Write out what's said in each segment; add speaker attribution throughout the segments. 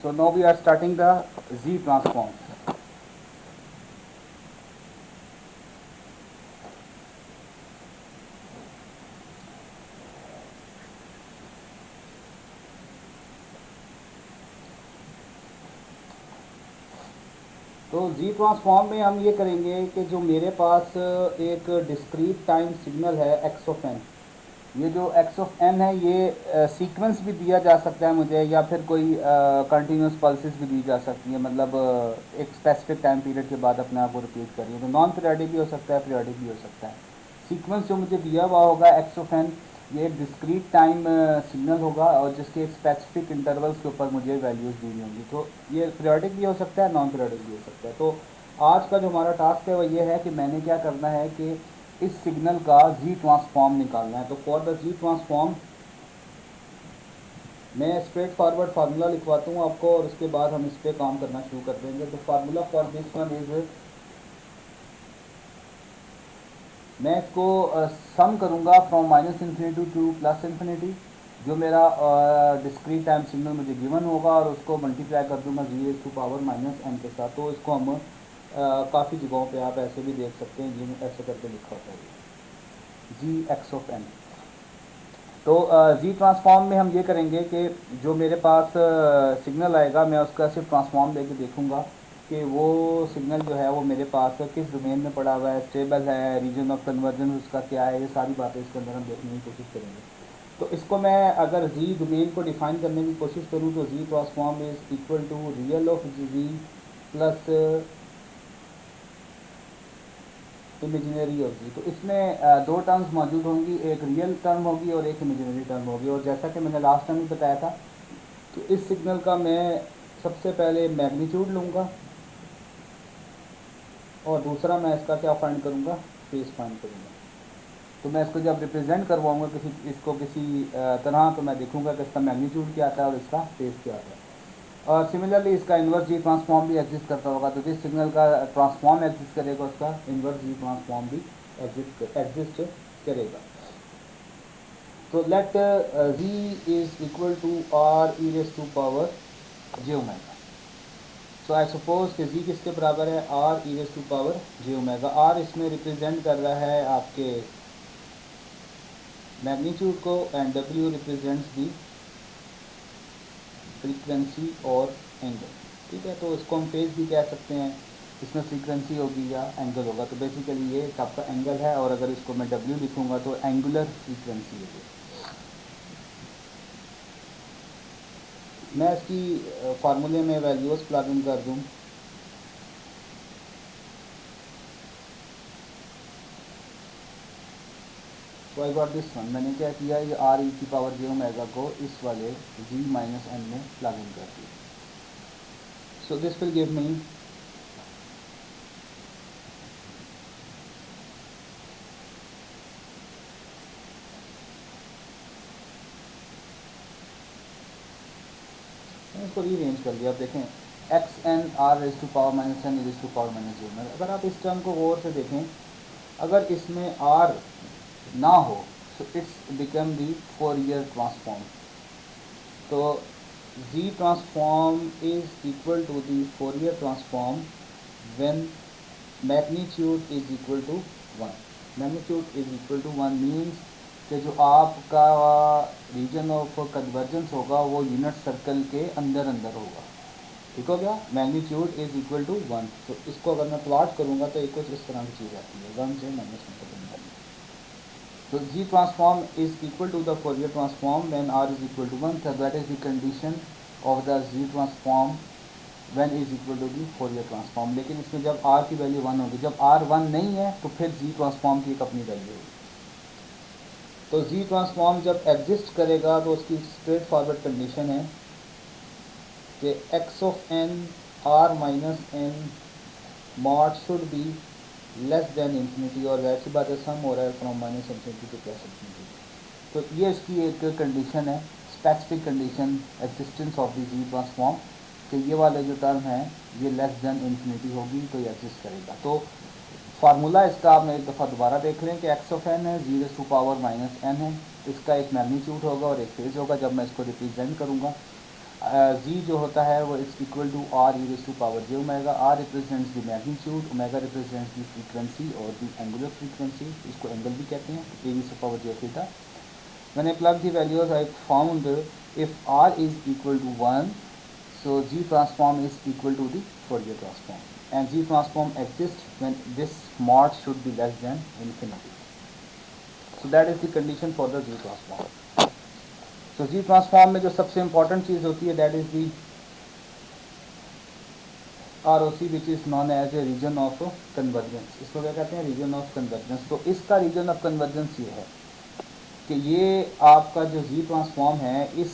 Speaker 1: So now we are starting the Z transform. तो Z transform में हम ये करेंगे कि जो मेरे पास एक डिस्क्रीट टाइम सिग्नल है एक्स ऑफ एन, ये जो एक्स ऑफ एन है ये सीक्वेंस भी दिया जा सकता है मुझे, या फिर कोई कंटिन्यूस पल्सेस भी दी जा सकती है, मतलब एक स्पेसिफिक टाइम पीरियड के बाद अपने आप को रिपीट करिए। तो नॉन पीरियडिक भी हो सकता है, पीरियडिक भी हो सकता है। सीक्वेंस जो मुझे दिया हुआ होगा एक्स ऑफ एन, ये एक डिस्क्रीट टाइम सिग्नल होगा और जिसके एक स्पेसिफिक इंटरवल्स के ऊपर मुझे वैल्यूज़ दी हुई होंगी। तो ये पीरियडिक भी हो सकता है, नॉन पीरियडिक भी हो सकता है। तो आज का जो हमारा टास्क है वो ये है कि मैंने क्या करना है कि इस सिग्नल का जी ट्रांसफॉर्म निकालना है। तो फॉर द जी ट्रांसफॉर्म मैं स्ट्रेट फॉरवर्ड फार्मूला लिखवाता हूँ आपको और उसके बाद हम इस पर काम करना शुरू कर देंगे। तो formula for this one is, मैं इसको सम करूँगा from minus infinity to plus infinity. जो मेरा डिस्क्रीट टाइम सिग्नल मुझे गिवन होगा और उसको मल्टीप्लाई कर दूँगा जी टू पावर माइनस एन के साथ। तो इसको हम काफ़ी जगहों पे आप ऐसे भी देख सकते हैं, जी ऐसे करके लिखा होता है जी एक्स ऑफ एन। तो जी ट्रांसफॉर्म में हम ये करेंगे कि जो मेरे पास सिग्नल आएगा मैं उसका सिर्फ ट्रांसफॉर्म लेके देखूंगा कि वो सिग्नल जो है वो मेरे पास किस डोमेन में पड़ा हुआ है, स्टेबल है, रीजन ऑफ कन्वर्जन उसका क्या है, ये सारी बातें इसके अंदर हम देखने की कोशिश करेंगे। तो इसको मैं अगर जी डोमेन को डिफाइन करने की कोशिश करूँ तो Z transform is equal to real of Z plus imaginary होगी। तो इसमें दो टर्म्स मौजूद होंगी, एक रियल टर्म होगी और एक इमेजिनरी टर्म होगी। और जैसा कि मैंने लास्ट टाइम भी बताया था, तो इस सिग्नल का मैं सबसे पहले मैग्नीट्यूड लूँगा और दूसरा मैं इसका क्या फाइंड करूँगा, फेस फाइंड करूँगा। तो मैं इसको जब रिप्रेजेंट करवाऊँगा इसको किसी तरह, तो मैं देखूँगा कि इसका मैग्नीट्यूड क्या आता है और इसका फेस क्या आता है। और सिमिलरली इसका इन्वर्स जी ट्रांसफॉर्म भी एग्जिस्ट करता होगा। तो जिस सिग्नल का ट्रांसफॉर्म एग्जिस्ट करेगा उसका इन्वर्स जी ट्रांसफॉर्म भी एग्जिस्ट करेगा। तो let Z is equal to are E raise to power J omega. So I suppose कि जी किसके बराबर है, R E raise to power J omega. R इसमें रिप्रेजेंट कर रहा है आपके मैग्नीट्यूड को and W represents the frequency और एंगल। ठीक है, तो इसको हम फेज भी कह सकते हैं, इसमें फ्रीक्वेंसी होगी या एंगल होगा। तो बेसिकली ये आपका एंगल है और अगर इसको मैं डब्ल्यू लिखूंगा तो एंगुलर फ्रीक्वेंसी होगी। मैं इसकी फार्मूले में वैल्यूज प्लग इन कर दूँ। तो आई गॉट दिस वन। मैंने क्या किया, ये आर ई की पावर जे ओमेगा को इस वाले जी माइनस एन में प्लग इन कर दिया। So this will give me इसको रीअरेंज कर दिया। आप देखें X N R raise to power minus N raise to power minus J omega. अगर आप इस टर्म को गौर से देखें, अगर इसमें आर ना हो तो it's become the Fourier transform. तो Z transform is equal to the Fourier transform when magnitude is equal to one. Magnitude is equal to one means कि जो आपका रीजन ऑफ कन्वर्जेंस होगा वो यूनिट सर्कल के अंदर अंदर होगा। ठीक हो गया, magnitude is equal to one. तो इसको अगर मैं प्लॉट करूँगा तो एक कुछ इस तरह की चीज़ आती है, वन से माइनस वन तक। So G transform is equal to the Fourier transform when R is equal to 1. So that is the condition of the G transform when is equal to the Fourier transform. लेकिन इसमें जब R की value 1 होगी, जब R 1 नहीं है तो फिर G ट्रांसफॉर्म की एक अपनी वैल्यू होगी। तो G ट्रांसफॉर्म जब एग्जिस्ट करेगा तो उसकी स्ट्रेट फॉरवर्ड कंडीशन है कि x of n R minus n mod should be less than infinity. और वैसी बात है सम हो रहा है from minus infinity to plus infinity. तो ये इसकी एक कंडीशन है, specific condition existence of the Z transform, कि ये वाले जो टर्म है ये लेस देन इन्फिनिटी होगी तो ये एग्जिस्ट करेगा। तो फार्मूला इसका आप एक दफ़ा दोबारा देख लें कि एक्स ऑफ एन है, Z raise to power minus n है, इसका एक मैग्नीट्यूड होगा और एक फेज होगा। जब मैं इसको रिप्रेजेंट करूँगा जी जो होता है वो it's equal to are e raise to power J omega. R represents the magnitude, omega represents the frequency और द एंगुलर फ्रीक्वेंसी, इसको एंगल भी कहते हैं, e raise to power j theta. When I plug the values, I found if R is equal to 1, so G transform is equal to the Fourier transform. And G transform exists when this mod should be less than infinity. So that is the condition for the G transform. So G transform में जो सबसे important चीज़ होती है that is the ROC which is known as a region of convergence. इसको क्या कहते हैं? region of convergence. तो इसका region of convergence ये है कि ये आपका जो जी ट्रांसफॉर्म है इस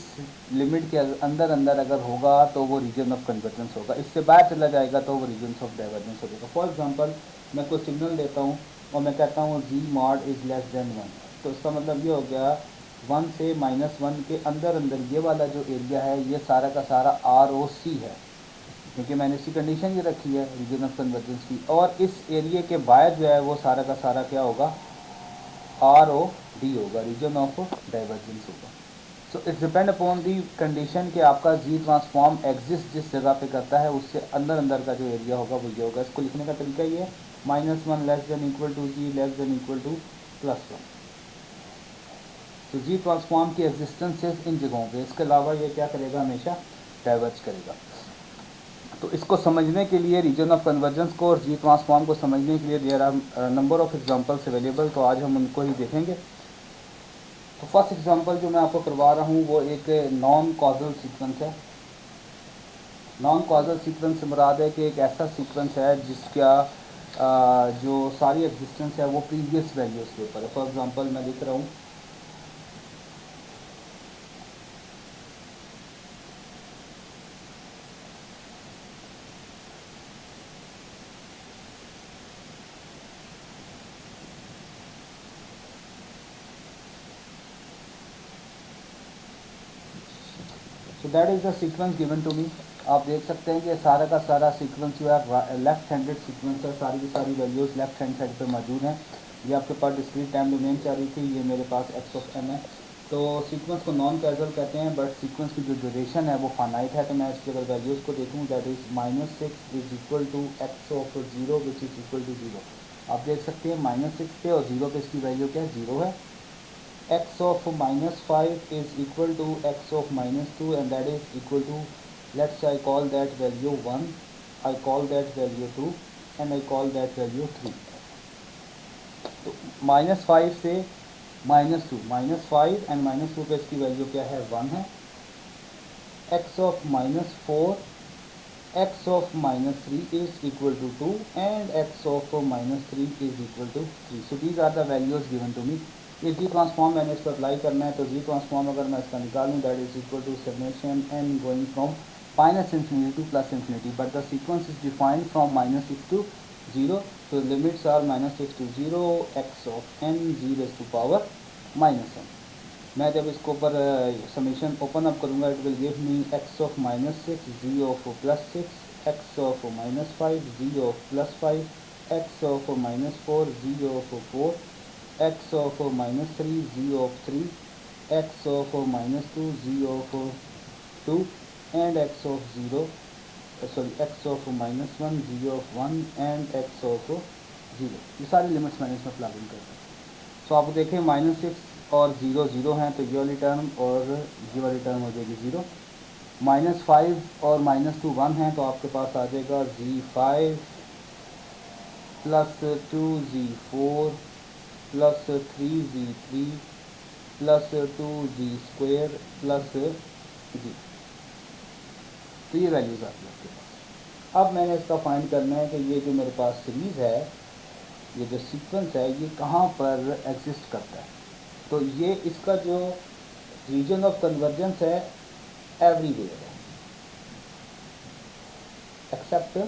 Speaker 1: लिमिट के अंदर अंदर अगर होगा तो वो रीजन ऑफ कन्वर्जेंस होगा, इससे बाहर चला जाएगा तो वो रीजन ऑफ डाइवर्जेंस हो जाएगा। फॉर एग्जांपल मैं कोई सिग्नल देता हूँ और मैं कहता हूँ जी मॉड इज़ लेस देन 1, तो इसका मतलब ये हो गया 1 से -1 के अंदर अंदर ये वाला जो एरिया है ये सारा का सारा ROC है, क्योंकि मैंने इसकी कंडीशन ये रखी है रीजन ऑफ कन्वर्जेंस की। और इस एरिया के बाहर जो है वो सारा का सारा क्या होगा? ROD होगा, रीजन ऑफ डाइवर्जेंस होगा। So it's depend upon the condition कि आपका जी ट्रांसफॉर्म एग्जिस्ट जिस जगह पे करता है उससे अंदर अंदर का जो एरिया होगा वो ये होगा। इसको लिखने का तरीका ये है -1 less than equal to Z less than equal to +1। तो जी ट्रांसफॉर्म की एग्जिस्टेंस सिर्फ इन जगहों पे, इसके अलावा ये क्या करेगा? हमेशा डाइवर्ज करेगा। तो इसको समझने के लिए रीजन ऑफ कन्वर्जेंस को और जी ट्रांसफॉर्म को समझने के लिए there are number of examples available, तो आज हम उनको ही देखेंगे। तो फर्स्ट एग्जांपल जो मैं आपको करवा रहा हूँ वो एक नॉन कॉजल सीक्वेंस है। नॉन कॉजल सीक्वेंस से मुराद है कि एक ऐसा सीक्वेंस है जिसका जो सारी एग्जिस्टेंस है वो प्रीवियस वैल्यूज़ के ऊपर है। फॉर एग्जांपल मैं लिख रहा हूँ तो that is the sequence given to me. आप देख सकते हैं कि सारा का सारा सीक्वेंस जो है लेफ्ट हैंडेड सीक्वेंस है, सारी की सारी वैल्यूज़ लेफ्ट हैंड साइड पे मौजूद हैं। ये आपके पास डिस्क्रीट टाइम डोमेन चाह रही थी, ये मेरे पास x ऑफ m है। तो सीक्वेंस को नॉन कैजुअल कहते हैं, बट सीक्वेंस की जो ड्यूरेशन है वो फाइनाइट है। तो मैं इसकी अगर वैल्यूज़ को देखूँ that is -6 is equal to x of 0 which is equal to 0। आप देख सकते हैं -6 पे और 0 पे इसकी वैल्यू क्या है? 0 है। x of -5 is equal to x of -2 and that is equal to, let's say I call that value 1, I call that value 2 and I call that value 3। तो -5 से -2, -5 एंड -2 पे इसकी वैल्यू क्या है? 1 है। x of -4, x of -3 is equal to 2 and x of -3 is equal to 3। so these are the values given to me। ये जी transform मैंने इस पर अप्लाई करना है, तो जी ट्रांसफॉर्म अगर मैं इसका निकालूँ that is equal to summation n going from -infinity to +infinity, but the sequence is defined from -6 to 0, so limits are -6 to 0 x of n g raised to power -n। मैं जब इसको ऊपर summation open up करूँगा it will give me x of -6 g of +6, x of -5 g of +5, x of -4 g of 4, x of -3 g of 3, x of -2 g of 2 and x of 0 x of -1 g of 1 and x of 0। ये सारी limits मैंने इसमें plug in कर दी। सो आप देखें -6 और 0 0 हैं तो ये वाली टर्म और ये वाली टर्म हो जाएगी 0। -5 और -2 1 हैं तो आपके पास आ जाएगा g5 + 2g4 + 3g3 + 2g² + g। तो ये वैल्यूज़ आती है आपके पास। अब मैंने इसका फाइंड करना है कि ये जो मेरे पास सीरीज़ है, ये जो सीक्वेंस है ये कहाँ पर एग्जिस्ट करता है। तो ये इसका जो रीजन ऑफ कन्वर्जेंस है एवरीवेयर है except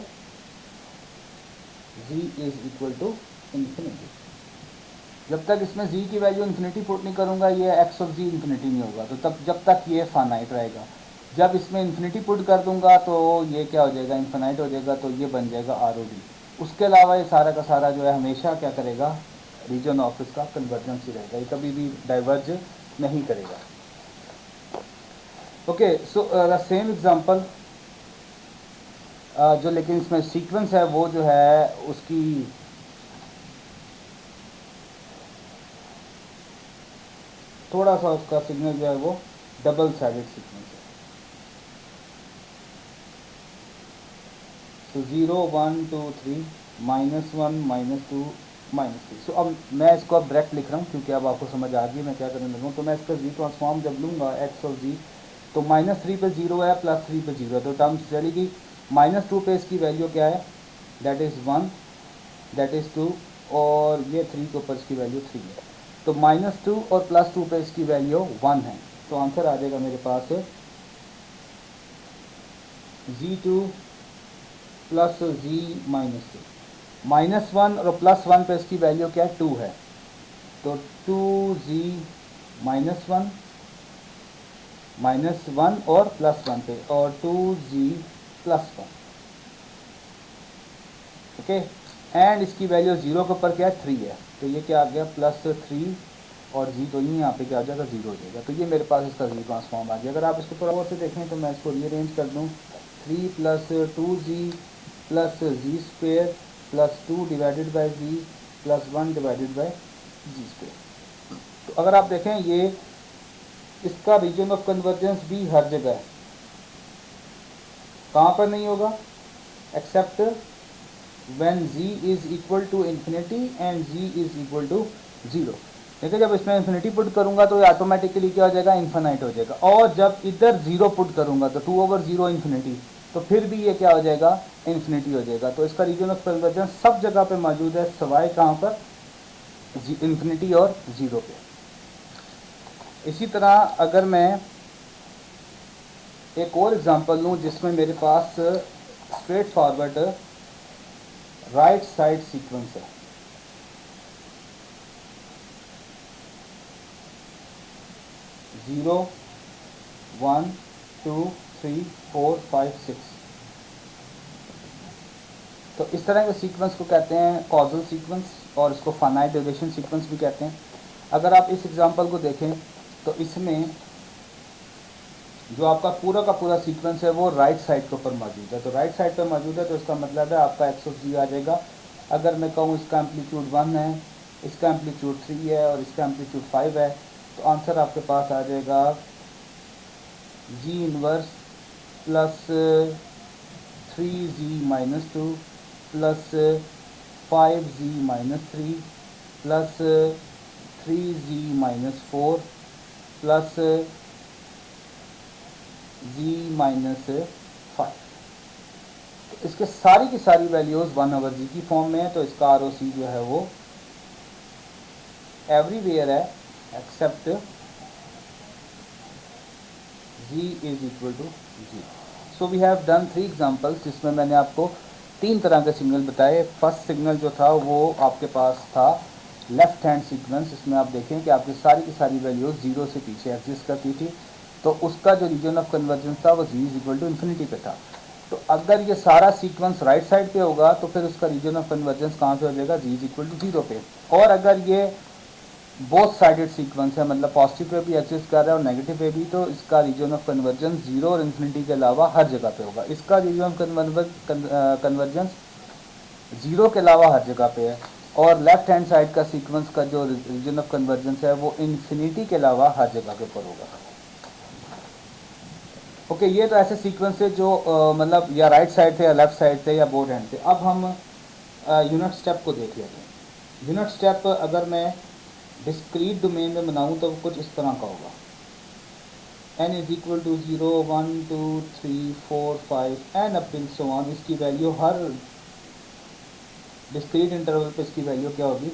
Speaker 1: z is equal to infinity. जब तक इसमें z की वैल्यू इन्फिनिटी पुट नहीं करूँगा ये x ऑफ z इन्फिनिटी नहीं होगा, तो तब जब तक ये फाइनाइट रहेगा। जब इसमें इन्फिनिटी पुट कर दूंगा तो ये क्या हो जाएगा? इन्फिनाइट हो जाएगा, तो ये बन जाएगा ROD। उसके अलावा ये सारा का सारा जो है हमेशा क्या करेगा? रीजन ऑफ इसका कन्वर्जेंस ही रहेगा, ये कभी भी डाइवर्ज नहीं करेगा। Okay, so the same example, जो लेकिन इसमें सीक्वेंस है वो जो है उसकी थोड़ा सा उसका सिग्नल जो है वो डबल साइडेड सीक्वेंस है। तो 0 1 2 3 -1 -2 -3। सो अब मैं इसको अब डायरेक्ट लिख रहा हूँ क्योंकि अब आपको समझ आ गई मैं क्या करने लगा हूँ। तो मैं इसका जी ट्रांसफॉर्म जब लूँगा एक्स और जी, तो -3 पे 0 है, +3 पे 0 है, तो टर्म्स चलेगी। -2 पे इसकी वैल्यू क्या है, दैट इज़ 1, दैट इज़ 2, और ये 3 के ऊपर इसकी वैल्यू 3 है। तो -2 और +2 पे इसकी वैल्यू 1 है। तो आंसर आ जाएगा मेरे पास Z2 प्लस जी -2। -1 और +1 पे इसकी वैल्यू क्या है, 2 है। तो 2Z -1 -1 और +1 पे, और 2Z +1। ओके, एंड इसकी वैल्यू 0 के ऊपर क्या है, 3 है। तो ये क्या आ गया, +3, और जी तो यहाँ पे क्या आ जाएगा, 0 हो जाएगा। तो ये मेरे पास इसका जी ट्रांसफॉर्म आ गया। अगर आप इसको थोड़ा और से देखें तो मैं इसको रीअरेंज कर दूँ, 3 + 2Z plus Z² +2 divided by Z +1 divided by Z²। तो अगर आप देखें ये इसका रीजन ऑफ कन्वर्जेंस भी हर जगह है। कहाँ पर नहीं होगा, except when z is equal to infinity and z is equal to 0। देखिए जब इसमें इन्फिनिटी पुट करूंगा तो ये ऑटोमेटिकली क्या हो जाएगा, इन्फिनाइट हो जाएगा। और जब इधर 0 पुट करूंगा तो 2/0 इन्फिनिटी, तो फिर भी ये क्या हो जाएगा, इन्फिनिटी हो जाएगा। तो इसका रीजन ऑफ कन्वर्जेंस सब जगह पे मौजूद है, सवाए कहाँ पर, इन्फिनिटी और 0 पे। इसी तरह अगर मैं एक और एग्जांपल लूँ जिसमें मेरे पास straight forward right side sequence है, 0 1 2 3 4 5 6। तो इस तरह के सीक्वेंस को कहते हैं कॉजल सीक्वेंस, और इसको फाइनाइट ड्यूरेशन सीक्वेंस भी कहते हैं। अगर आप इस एग्जांपल को देखें तो इसमें जो आपका पूरा का पूरा सीक्वेंस है वो राइट साइड के ऊपर मौजूद है। तो राइट साइड पर मौजूद है तो इसका मतलब है आपका एक्स ऑफ जी आ जाएगा। अगर मैं कहूँ इसका एम्पलीट्यूड 1 है, इसका एम्पलीट्यूड 3 है और इसका एम्पलीट्यूड 5 है, तो आंसर आपके पास आ जाएगा जी inverse plus 3z -2 plus 5z -3 plus 3z -4 plus z -5। तो इसके सारी की सारी वैल्यूज़ 1/g की फॉर्म में है। तो इसका ROC जो है वो एवरीवेयर है except z is equal to 0। So we have done 3 examples जिसमें मैंने आपको 3 तरह के सिग्नल बताए। फर्स्ट सिग्नल जो था वो आपके पास था लेफ्ट हैंड सीक्वेंस, इसमें आप देखें कि आपकी सारी की सारी वैल्यूज़ 0 से पीछे एग्जिस्ट करती थी। तो उसका जो रीजन ऑफ कन्वर्जेंस था वो z is equal to infinity पे था। तो अगर ये सारा सीक्वेंस राइट साइड पे होगा तो फिर उसका रीजन ऑफ कन्वर्जेंस कहाँ पे हो जाएगा, z इज इक्वल टू 0 पे। और अगर ये बोथ साइडेड सीक्वेंस है, मतलब पॉजिटिव पे भी एग्जिस्ट कर रहा है और नेगेटिव पे भी, तो इसका रीजन ऑफ कन्वर्जेंस 0 और इन्फिनिटी के अलावा हर जगह पे होगा। इसका रीजन ऑफ कन्वर्जेंस 0 के अलावा हर जगह पे है, और लेफ्ट हैंड साइड का सीक्वेंस का जो रीजन ऑफ कन्वर्जेंस है वो इन्फिनिटी के अलावा हर जगह के ऊपर होगा। ओके, ये तो ऐसे सीक्वेंस है जो मतलब या राइट साइड थे या लेफ्ट साइड थे या बोथ हैंड थे। अब हम यूनिट स्टेप को देख लेते हैं। यूनिट स्टेप अगर मैं डिस्क्रीट डोमेन में बनाऊँ तो कुछ इस तरह का होगा, n is equal to 0 1 2 3 4 5 and up till so on. इसकी वैल्यू हर डिस्क्रीट इंटरवल पे इसकी वैल्यू क्या होगी,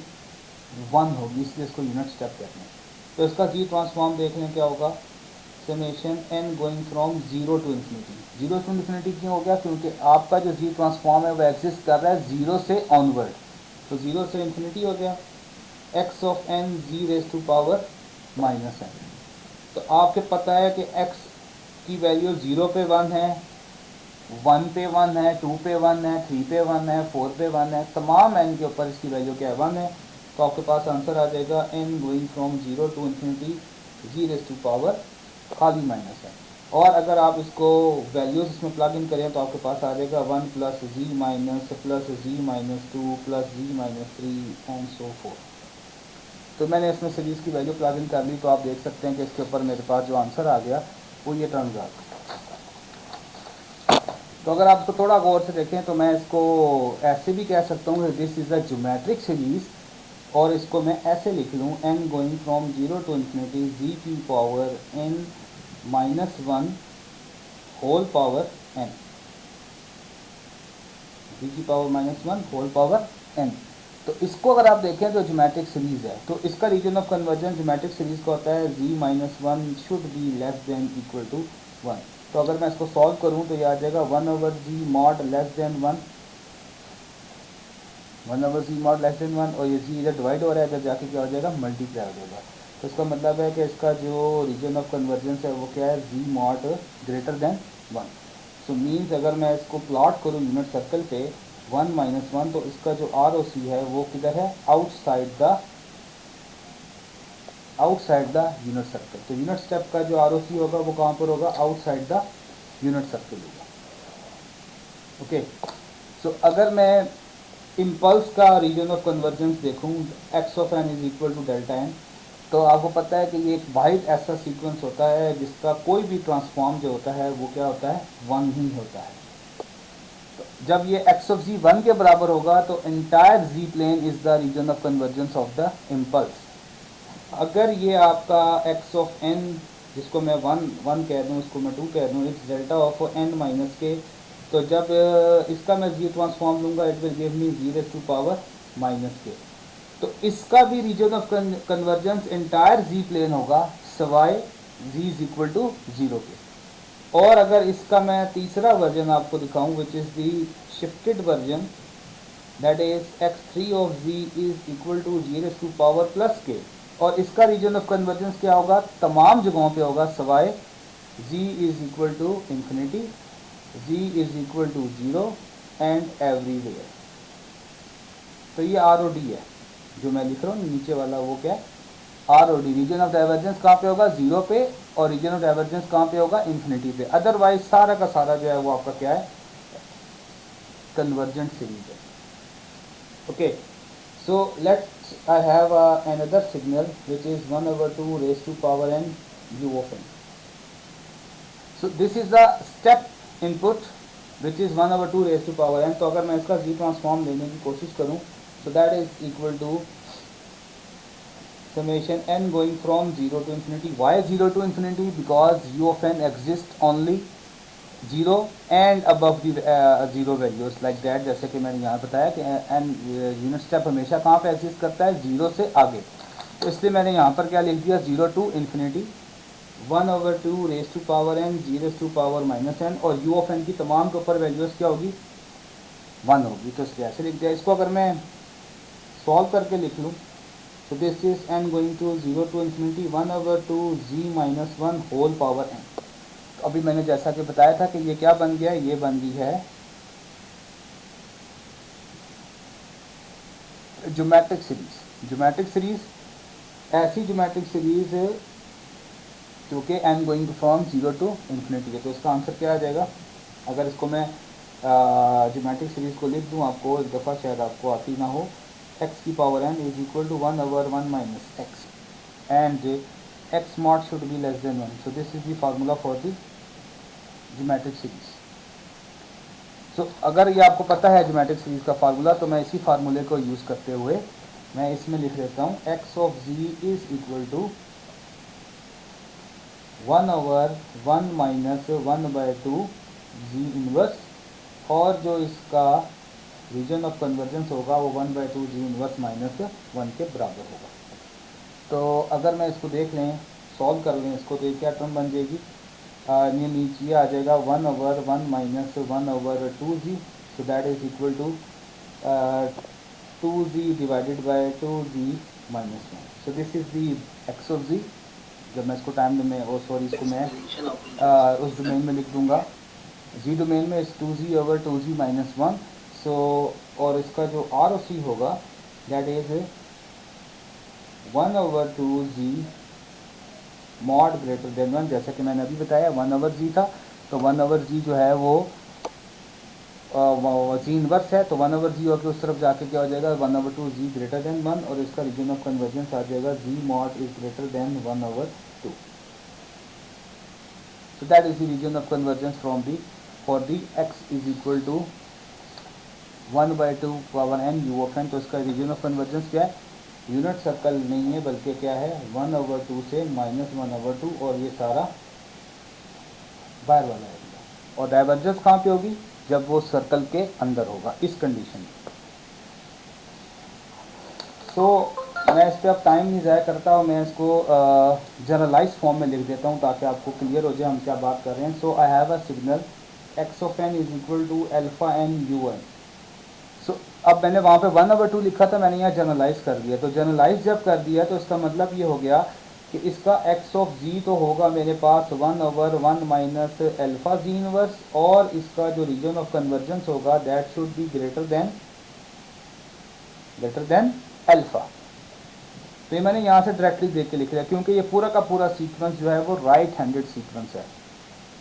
Speaker 1: 1 होगी, इसलिए इसको यूनिट स्टेप कहते हैं। तो इसका जी ट्रांसफॉर्म देख लें क्या होगा, summation n going from 0 to infinity. 0 to infinity क्यों हो गया, क्योंकि आपका जो जी ट्रांसफॉर्म है वो एक्सिस्ट कर रहा है 0 से ऑनवर्ड। तो 0 से इन्फिनिटी हो गया, x of n z raise to power -n। तो आपके पता है कि x की वैल्यू 0 पे 1 है, 1 पे 1 है, 2 पे 1 है, 3 पे 1 है, 4 पे 1 है, तमाम n के ऊपर इसकी वैल्यू क्या है, 1 है। तो आपके पास आंसर आ जाएगा n going from 0 to infinity z raise to power खाली -n। और अगर आप इसको वैल्यूज़ इसमें प्लग इन करें तो आपके पास आ जाएगा 1 plus Z minus 2 plus Z minus 3 and so forth. तो मैंने इसमें सीरीज़ की वैल्यू प्लग इन कर ली, तो आप देख सकते हैं कि इसके ऊपर मेरे पास जो आंसर आ गया वो ये टर्म्स आ गया। तो अगर आप इसको थोड़ा गौर से देखें तो मैं इसको ऐसे भी कह सकता हूँ कि this is a geometric series, और इसको मैं ऐसे लिख लूँ n going from 0 to infinity Z की power n minus 1 whole power n, Z की power minus 1 whole power n। तो इसको अगर आप देखें तो ज्योमेट्रिक सीरीज़ है, तो इसका region of conversion geometric series का होता है Z minus 1 should be less than equal to 1। तो अगर मैं इसको सॉल्व करूं तो ये आ जाएगा 1/g mod less than 1, 1/g mod less than 1, और ये जी इधर डिवाइड हो रहा है, इधर जाके क्या हो जाएगा, मल्टीप्लाई हो जाएगा। तो इसका मतलब है कि इसका जो रीजन ऑफ कन्वर्जेंस है वो क्या है, Z mod greater than 1। So means अगर मैं इसको प्लॉट करूँ यूनिट सर्कल पे 1 माइनस 1, तो इसका जो आर ओ सी है वो किधर है, आउटसाइड द यूनिट सर्कल। तो यूनिट स्टेप का जो आर ओ सी होगा वो कहाँ पर होगा, आउटसाइड द यूनिट सर्कल होगा। ओके, सो अगर मैं इम्पल्स का रीजन ऑफ कन्वर्जेंस देखूं, X of N is equal to delta N, तो आपको पता है कि ये एक वाहिद ऐसा सीक्वेंस होता है जिसका कोई भी ट्रांसफॉर्म जो होता है वो क्या होता है, 1 ही होता है। तो जब ये एक्स ऑफ जी 1 के बराबर होगा तो entire Z plane is the region of convergence of the impulse. अगर ये आपका एक्स ऑफ एन, जिसको मैं 1 कह दूँ, इसको मैं 2 कह दूँ, it's delta of N minus K, तो जब इसका मैं जी ट्रांसफॉर्म लूँगा it will give me Z raise to power minus K. तो इसका भी region of convergence entire Z plane होगा सवाए जी इज इक्वल टू 0 के। और अगर इसका मैं तीसरा वर्जन आपको दिखाऊं which is the shifted version, that is x3 of z is equal to Z raise to power plus K, और इसका रीजन ऑफ कन्वर्जेंस क्या होगा, तमाम जगहों पे होगा सवाए z is equal to infinity, z is equal to 0 and everywhere. तो ये आर ओ डी है जो मैं लिख रहा हूँ नीचे वाला, वो क्या है, R O D. Region of divergence कहाँ पे होगा, 0 पे, और रीजन ऑफ डाइवर्जेंस कहाँ पे होगा, इन्फिनिटी पे। अदरवाइज सारा का सारा जो है वो आपका क्या है, कन्वर्जेंट सीरीज है। Okay, so let's I have another signal which is 1/2 raised to power n u of n. So this is the step input which is 1/2 raised to power n। तो अगर मैं इसका जी ट्रांसफॉर्म लेने की कोशिश करूँ so that is equal to summation n going from 0 to infinity। why 0 to infinity, because u of n exists only 0 and above the 0 values like that। जैसे कि मैंने यहाँ बताया कि n यूनिट स्टेप हमेशा कहाँ पे एग्जिस्ट करता है, 0 से आगे। तो इसलिए मैंने यहाँ पर क्या लिख दिया, 0 to infinity 1/2 raise to power n Z raise to power minus n, और u of n की तमाम के ऊपर वैल्यूज़ क्या होगी, 1 होगी। तो इसलिए ऐसे लिख दिया। इसको अगर मैं सॉल्व करके लिख लूँ तो this is n going to 0 to infinity 1/2 Z minus 1 whole power n। तो अभी मैंने जैसा कि बताया था कि ये क्या बन गया, ये बन गई है ज्योमेट्रिक सीरीज। ज्योमेट्रिक सीरीज ऐसी ज्योमेट्रिक सीरीज जो कि n going from 0 to infinity है। तो इसका आंसर क्या आ जाएगा, अगर इसको मैं ज्योमेट्रिक सीरीज को लिख दूँ आपको, एक दफ़ा शायद आपको आती ना हो, x की power n is equal to 1/1 minus x and x mod should be less than 1। So this is the formula for the geometric series. सो अगर ये आपको पता है ज्योमेट्रिक सीरीज का फार्मूला, तो मैं इसी फार्मूले को यूज़ करते हुए मैं इसमें लिख देता हूँ x of z is equal to 1/1 minus 1/2 Z inverse, और जो इसका रीजन ऑफ कन्वर्जेंस होगा वो 1/2 जी इनवर्स माइनस 1 के बराबर होगा। तो अगर मैं इसको देख लें, सॉल्व कर लें इसको, तो ये क्या टर्म बन जाएगी, ये नीचे आ जाएगा 1/1 minus 1/2 Z. So that is equal to 2z divided by 2z minus 1। So this is the X of Z. जब मैं इसको टाइम में, ओ सॉरी, इसको मैं उस डोमेन में लिख दूंगा, जी डोमेन में इस 2z/2z माइनस 1। सो और इसका जो आर ओ सी होगा that is 1/2z mod greater than 1, जैसा कि मैंने अभी बताया 1/g था, तो 1/g जो है वो जी इनवर्स है, तो 1/g होकर उस तरफ जाके क्या हो जाएगा 1/2g ग्रेटर देन 1, और इसका रीजन ऑफ कन्वर्जेंस आ जाएगा g mod is greater than 1/2. So that is the region of convergence from the for the x is equal to 1/2 power n u of n. तो इसका region of convergence क्या है, unit circle नहीं है बल्कि क्या है 1/2 से -1/2, और ये सारा बाहर वाला एरिया, और डाइवर्जेंस कहाँ पे होगी, जब वो सर्कल के अंदर होगा इस कंडीशन में. तो मैं इस पर अब टाइम नहीं ज़ाया करता और मैं इसको जनरलाइज फॉर्म में लिख देता हूँ ताकि आपको क्लियर हो जाए हम क्या बात कर रहे हैं. So I have a signal x of N is equal to alpha N you n. So अब मैंने वहाँ पे 1/2 लिखा था, मैंने यहाँ जनरलाइज कर दिया. तो जनरलाइज जब कर दिया तो इसका मतलब ये हो गया कि इसका एक्स ऑफ जी तो होगा मेरे पास 1/1 माइनस अल्फा जी इनवर्स, और इसका जो रीजन ऑफ कन्वर्जेंस होगा that should be greater than alpha. तो ये मैंने यहाँ से डायरेक्टली देख के लिख लिया क्योंकि ये पूरा का पूरा सीक्वेंस जो है वो राइट हैंडेड सीक्वेंस है.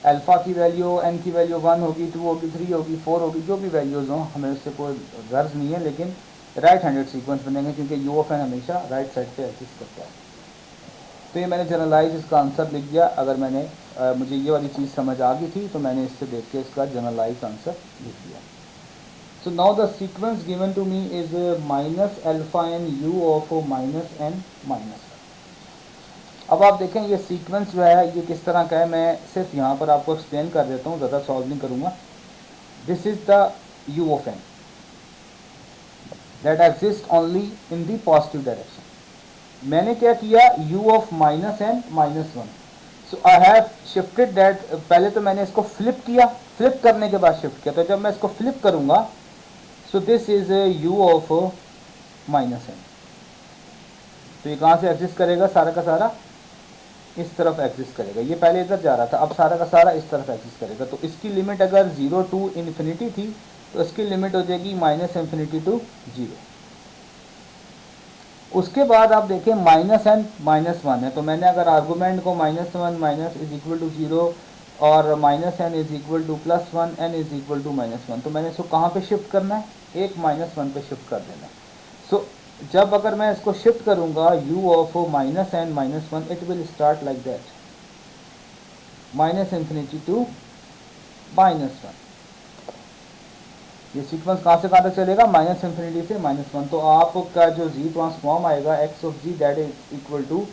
Speaker 1: अल्फा की वैल्यू एन की वैल्यू 1 होगी, 2 होगी, 3 होगी, 4 होगी, जो भी वैल्यूज़ हों हमें उससे कोई गर्ज नहीं है, लेकिन राइट हैंडेड सीक्वेंस बनेंगे क्योंकि यू ऑफ एन हमेशा राइट साइड पे एग्जिस्ट करता है. तो ये मैंने जनरलाइज इसका आंसर लिख दिया. अगर मैंने मुझे ये वाली चीज़ समझ आ गई थी तो मैंने इससे देख के इसका जनरलाइज आंसर लिख दिया. So now the sequence given to me is minus alpha n u of minus n minus 1. अब आप देखें ये सीक्वेंस जो है ये किस तरह का है, मैं सिर्फ यहाँ पर आपको एक्सप्लेन कर देता हूँ, ज़्यादा सॉल्व नहीं करूँगा. This is the u of n that exist only in the positive direction. मैंने क्या किया, u of minus n minus 1. So I have shifted that. पहले तो मैंने इसको फ्लिप किया, फ्लिप करने के बाद शिफ्ट किया. तो जब मैं इसको फ्लिप करूँगा सो this is u of minus n. तो ये कहाँ से एग्जिस्ट करेगा, सारा का सारा इस तरफ एग्जिस्ट करेगा. ये पहले इधर जा रहा था, अब सारा का सारा इस तरफ एग्जिस्ट करेगा. तो इसकी लिमिट अगर 0 टू इन्फिनिटी थी तो इसकी लिमिट हो जाएगी माइनस इन्फिनिटी टू 0. उसके बाद आप देखें माइनस एन माइनस 1 है, तो मैंने अगर आर्गूमेंट को -1 माइनस इज इक्वल टू 0 और minus N is equal to +1 N is equal to -1, तो मैंने इसको कहाँ पे शिफ्ट करना है, एक -1 पे शिफ्ट कर देना है. सो जब अगर मैं इसको शिफ्ट करूंगा u of minus N minus 1, it will start like that minus infinity to -1. ये सीक्वेंस कहाँ से कहाँ तक चलेगा, माइनस इन्फिनिटी से -1. तो आपका जो जी ट्रांसफॉर्म आएगा X of Z that is equal to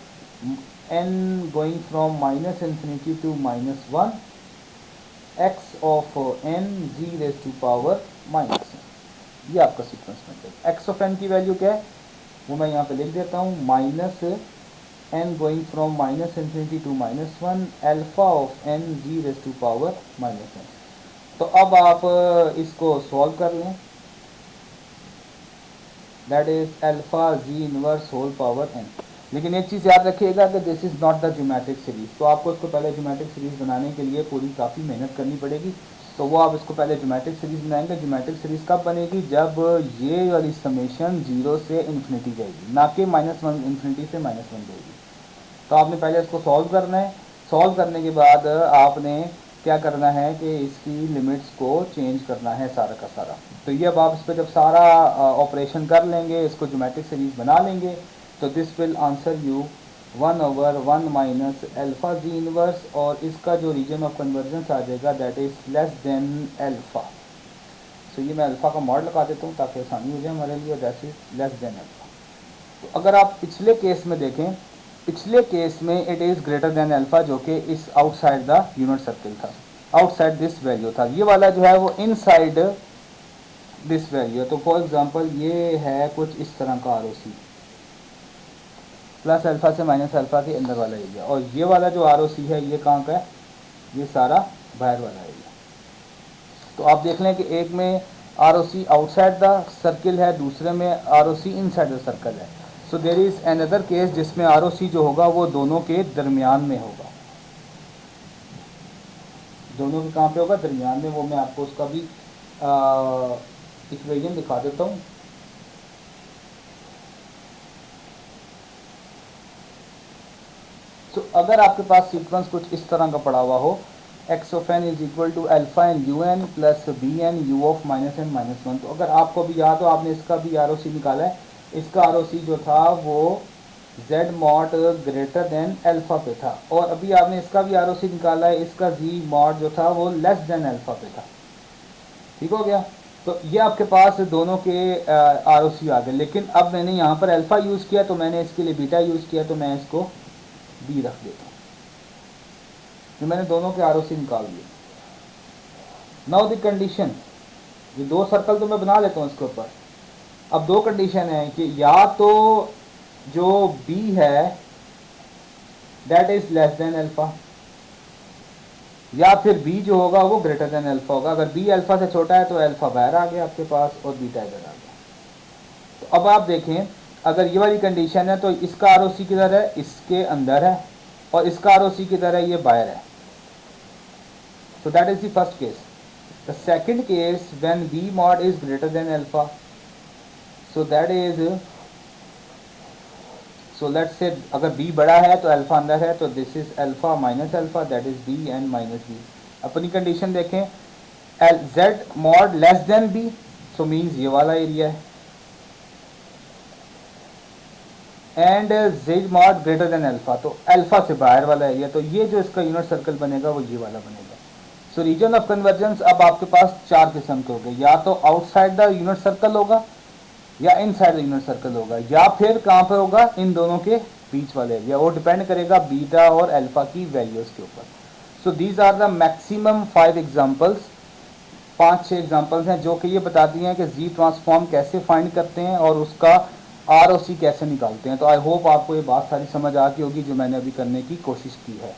Speaker 1: N going from minus infinity to -1 X of N Z raise to power -1. ये आपका सीक्वेंस बन जाएगा. एक्स ऑफ एन की वैल्यू क्या है वो मैं यहाँ पे लिख देता हूँ, minus N going from minus infinity to -1 alpha of N Z raise to power -1. तो अब आप इसको सॉल्व कर लें, that is alpha Z inverse whole power N. लेकिन एक चीज़ याद रखिएगा कि this is not the geometric series. तो आपको इसको पहले ज्योमेट्रिक सीरीज बनाने के लिए पूरी काफ़ी मेहनत करनी पड़ेगी. तो वो आप इसको पहले ज्योमेट्रिक सीरीज बनाएंगे. ज्योमेट्रिक सीरीज कब बनेगी, जब ये वाली समेशन 0 से इन्फिनिटी जाएगी, ना कि -1 इन्फिनिटी से -1 जाएगी. तो आपने पहले इसको सॉल्व करना है. सॉल्व करने के बाद आपने क्या करना है कि इसकी लिमिट्स को चेंज करना है सारा का सारा. तो ये अब आप इस पर जब सारा ऑपरेशन कर लेंगे, इसको ज्योमेट्रिक सीरीज बना लेंगे, तो this will answer you 1/1 minus alpha Z inverse, और इसका जो रीजन ऑफ कन्वर्जेंस आ जाएगा that is less than alpha. So ये मैं अल्फा का मॉड लगा देता हूँ ताकि आसानी हो जाए हमारे लिए, that is less than alpha. तो अगर आप पिछले केस में देखें, पिछले केस में it is greater than alpha, जो कि इस आउटसाइड द यूनिट सर्कल था, आउटसाइड दिस वैल्यू था. ये वाला जो है वो इनसाइड दिस वैल्यू है. तो फॉर एग्जांपल ये है कुछ इस तरह का आरओसी, प्लस अल्फा से माइनस अल्फा के अंदर वाला एरिया, और ये वाला जो आरओसी है ये कहाँ का है, ये सारा बाहर वाला एरिया. तो आप देख लें कि एक में आरओसी आउटसाइड द सर्किल है, दूसरे में आरओसी इनसाइड द सर्कल है. सो देर इज़ अनदर केस जिसमें आरओसी जो होगा वो दोनों के दरमियान में होगा. दोनों के कहाँ पे होगा, दरमियान में. वो मैं आपको उसका भी इक्वेशन दिखा देता हूँ. तो अगर आपके पास सीक्वेंस कुछ इस तरह का पड़ा हुआ हो, X of N is equal to alpha N you N plus B N U of minus N minus one, तो अगर आपको भी याद हो, आपने इसका भी आर ओ सी निकाला है, इसका आर ओ सी जो था वो z mod greater then alpha पे था, और अभी आपने इसका भी आर ओ सी निकाला है, इसका z मॉड जो था वो लेस देन अल्फा पे था। ठीक हो गया। तो ये आपके पास दोनों के आर ओ सी आ गए, लेकिन अब मैंने यहाँ पर अल्फा यूज़ किया तो मैंने इसके लिए बीटा यूज़ किया, तो मैं इसको बी रख देता हूँ। तो मैंने दोनों के आर ओ सी निकाल दिए। नाउ द कंडीशन, ये दो सर्कल तो मैं बना लेता हूँ इसके ऊपर। अब दो कंडीशन है कि या तो जो b है that is less than alpha, या फिर b जो होगा वो ग्रेटर देन अल्फा होगा। अगर b अल्फा से छोटा है तो अल्फा बाहर आ गया आपके पास और बीटा इधर आ गया। तो अब आप देखें, अगर ये वाली कंडीशन है तो इसका आर ओ सी किधर है, इसके अंदर है, और इसका आर ओ सी किधर है, ये बाहर है। So that is the first case. The second case, when b mod is greater than alpha, so that is, so let's say अगर b बड़ा है तो अल्फा अंदर है, तो this is alpha minus alpha, that is b and minus b। अपनी condition देखें, z mod less than b, so means ये वाला एरिया है, and z mod greater than alpha, तो अल्फा से बाहर वाला एरिया। तो ये जो इसका यूनिट सर्कल बनेगा वो ये वाला बनेगा। सो रीजन ऑफ कन्वर्जेंस अब आपके पास चार किस्म के हो गए, या तो आउटसाइड द यूनिट सर्कल होगा, या इनसाइड द यूनिट सर्कल होगा, या फिर कहाँ पे होगा, इन दोनों के बीच वाले एरिया। वो डिपेंड करेगा बीटा और अल्फा की वैल्यूज के ऊपर। So these are the maximum 5 examples, 5-6 examples हैं जो कि ये बताती हैं कि जी ट्रांसफॉर्म कैसे फाइंड करते हैं और उसका आर ओ सी कैसे निकालते हैं। तो आई होप आपको ये बात सारी समझ आ गई होगी जो मैंने अभी करने की कोशिश की है।